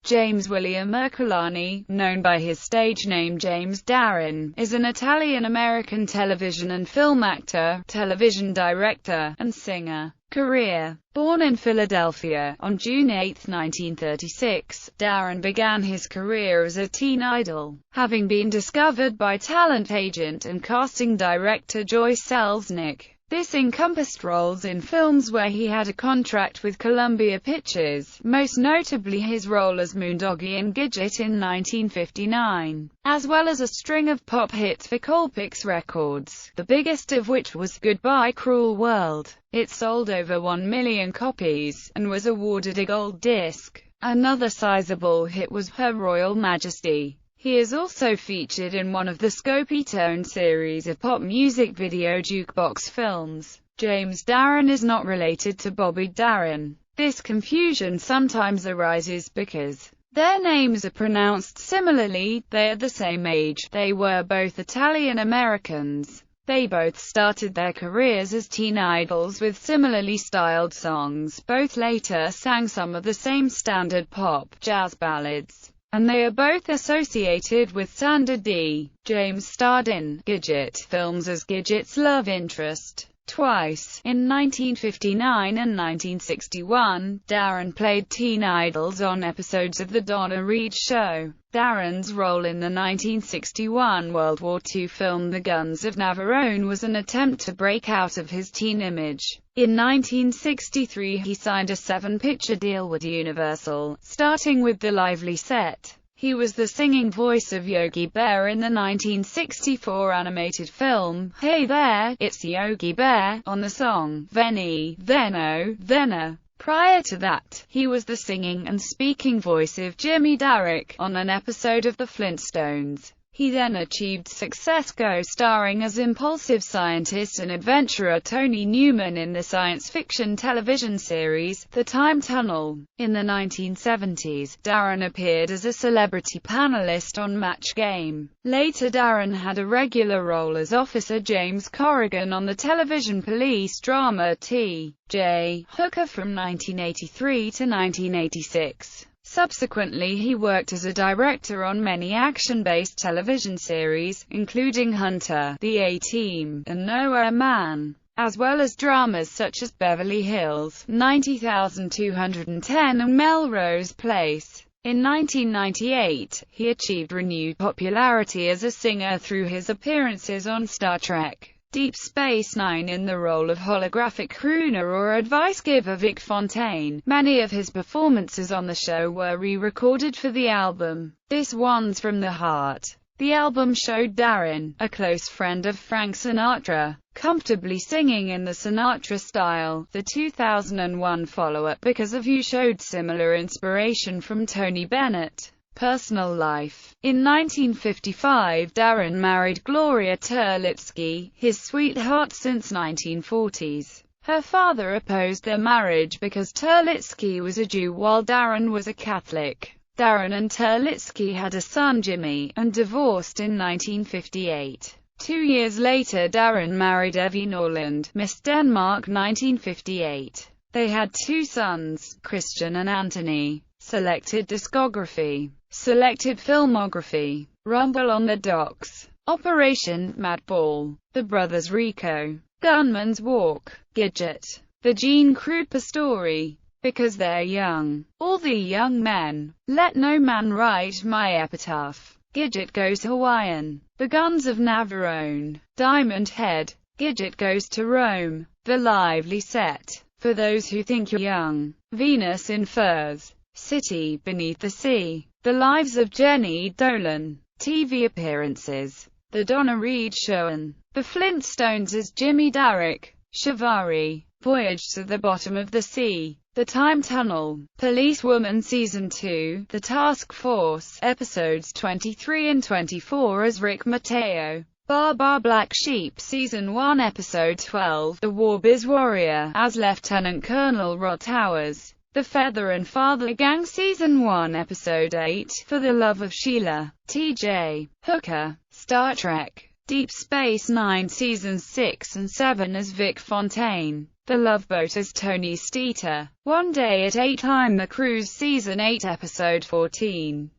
James William Ercolani, known by his stage name James Darin, is an Italian-American television and film actor, television director, and singer. Career. Born in Philadelphia, on June 8, 1936, Darren began his career as a teen idol, having been discovered by talent agent and casting director Joyce Selznick. This encompassed roles in films where he had a contract with Columbia Pictures, most notably his role as Moondoggie in Gidget in 1959, as well as a string of pop hits for Colpix Records, the biggest of which was Goodbye Cruel World. It sold over 1 million copies, and was awarded a gold disc. Another sizable hit was Her Royal Majesty. He is also featured in one of the Scopitone series of pop music video jukebox films. James Darren is not related to Bobby Darin. This confusion sometimes arises because their names are pronounced similarly. They are the same age. They were both Italian Americans. They both started their careers as teen idols with similarly styled songs. Both later sang some of the same standard pop, jazz ballads, and they are both associated with Sandra Dee. James starred in Gidget films as Gidget's love interest twice, in 1959 and 1961. Darren played teen idols on episodes of The Donna Reed Show. Darren's role in the 1961 World War II film The Guns of Navarone was an attempt to break out of his teen image. In 1963 he signed a 7-picture deal with Universal, starting with the Lively set. He was the singing voice of Yogi Bear in the 1964 animated film, Hey There, It's Yogi Bear, on the song, Veni, Veno, Vena. Prior to that, he was the singing and speaking voice of Jimmy Darrick, on an episode of The Flintstones. He then achieved success co-starring as impulsive scientist and adventurer Tony Newman in the science fiction television series, The Time Tunnel. In the 1970s, Darren appeared as a celebrity panelist on Match Game. Later Darren had a regular role as Officer James Corrigan on the television police drama T.J. Hooker from 1983 to 1986. Subsequently he worked as a director on many action-based television series, including Hunter, The A-Team, and Nowhere Man, as well as dramas such as Beverly Hills 90210 and Melrose Place. In 1998, he achieved renewed popularity as a singer through his appearances on Star Trek Deep Space Nine in the role of holographic crooner or advice giver Vic Fontaine. Many of his performances on the show were re-recorded for the album This One's from the Heart. The album showed Darren, a close friend of Frank Sinatra, comfortably singing in the Sinatra style. The 2001 follow-up Because of You showed similar inspiration from Tony Bennett. Personal life. In 1955 Darren married Gloria Terlitsky, his sweetheart since 1940s. Her father opposed their marriage because Terlitsky was a Jew while Darren was a Catholic. Darren and Terlitsky had a son Jimmy, and divorced in 1958. 2 years later Darren married Evie Norland, Miss Denmark 1958. They had 2 sons, Christian and Anthony. Selected discography. Selected filmography. Rumble on the Docks. Operation Madball. The Brothers Rico. Gunman's Walk. Gidget. The Gene Krupa Story. Because They're Young. All the Young Men. Let No Man Write My Epitaph. Gidget Goes Hawaiian. The Guns of Navarone. Diamond Head. Gidget Goes to Rome. The Lively Set. For Those Who Think You're Young. Venus in Furs. City Beneath the Sea. The Lives of Jenny Dolan. TV appearances. The Donna Reed Show and The Flintstones as Jimmy Darrick. Shivari. Voyage to the Bottom of the Sea. The Time Tunnel. Policewoman Season 2. The Task Force. Episodes 23 and 24 as Rick Mateo. Bar Black Sheep Season 1 Episode 12. The Warbiz Warrior as Lieutenant Colonel Rod Towers. The Feather and Father Gang Season 1 Episode 8, For the Love of Sheila, T.J. Hooker. Star Trek Deep Space Nine Seasons 6 and 7 as Vic Fontaine. The Love Boat as Tony Steeter. One Day at 8 Time, The Cruise, Season 8, Episode 14.